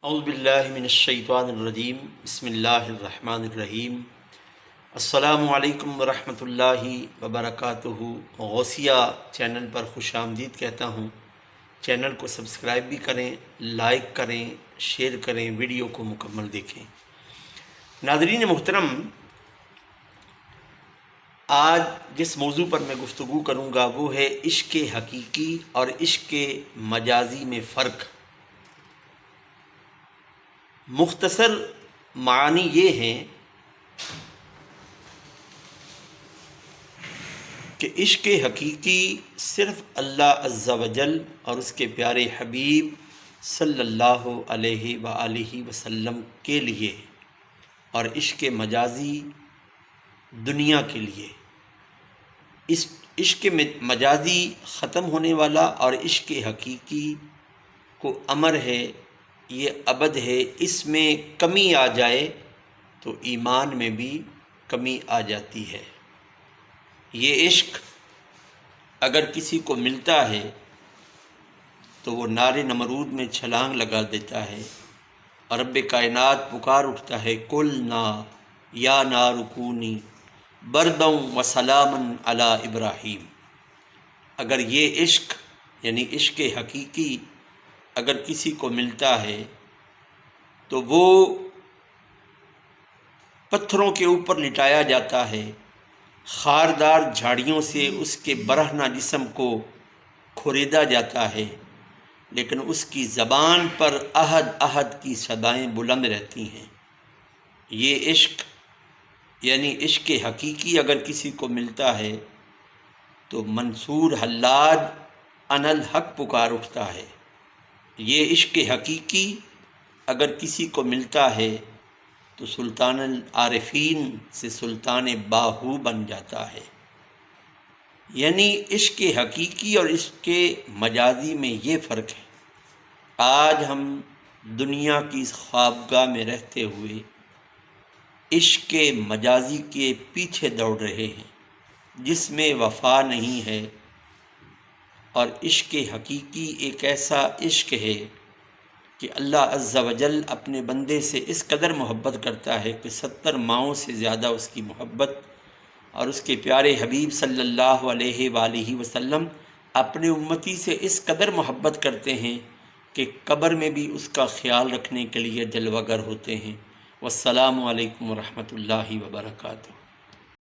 اعوذ باللہ من الشیطان الرجیم بسم اللہ الرحمن الرحیم السلام علیکم ورحمۃ اللہ وبرکاتہ۔ غوثیہ چینل پر خوش آمدید کہتا ہوں۔ چینل کو سبسکرائب بھی کریں، لائک کریں، شیئر کریں، ویڈیو کو مکمل دیکھیں۔ ناظرین محترم، آج جس موضوع پر میں گفتگو کروں گا وہ ہے عشق حقیقی اور عشق مجازی میں فرق۔ مختصر معنی یہ ہیں کہ عشق حقیقی صرف اللہ عز و جل اور اس کے پیارے حبیب صلی اللہ علیہ وآلہ وسلم کے لیے، اور عشق مجازی دنیا کے لیے۔ اس عشق مجازی ختم ہونے والا اور عشق حقیقی کو امر ہے، یہ ابد ہے۔ اس میں کمی آ جائے تو ایمان میں بھی کمی آ جاتی ہے۔ یہ عشق اگر کسی کو ملتا ہے تو وہ نار نمرود میں چھلانگ لگا دیتا ہے اور رب کائنات پکار اٹھتا ہے، قلنا یا نار کونی بردا و سلاما علی ابراہیم۔ اگر یہ عشق یعنی عشق حقیقی اگر کسی کو ملتا ہے تو وہ پتھروں کے اوپر لٹایا جاتا ہے، خاردار جھاڑیوں سے اس کے برہنہ جسم کو کھریدا جاتا ہے، لیکن اس کی زبان پر احد احد کی صدائیں بلند رہتی ہیں۔ یہ عشق یعنی عشق حقیقی اگر کسی کو ملتا ہے تو منصور حلاج انا الحق پکار اٹھتا ہے۔ یہ عشق حقیقی اگر کسی کو ملتا ہے تو سلطان العارفین سے سلطان باہو بن جاتا ہے۔ یعنی عشق حقیقی اور عشق مجازی میں یہ فرق ہے۔ آج ہم دنیا کی اس خوابگاہ میں رہتے ہوئے عشق مجازی کے پیچھے دوڑ رہے ہیں، جس میں وفا نہیں ہے، اور عشق حقیقی ایک ایسا عشق ہے کہ اللہ عز و جل اپنے بندے سے اس قدر محبت کرتا ہے کہ 70 ماؤں سے زیادہ اس کی محبت، اور اس کے پیارے حبیب صلی اللہ علیہ وآلہ وسلم اپنے امتی سے اس قدر محبت کرتے ہیں کہ قبر میں بھی اس کا خیال رکھنے کے لیے جلوہ گر ہوتے ہیں۔ والسلام علیکم ورحمۃ اللہ وبرکاتہ۔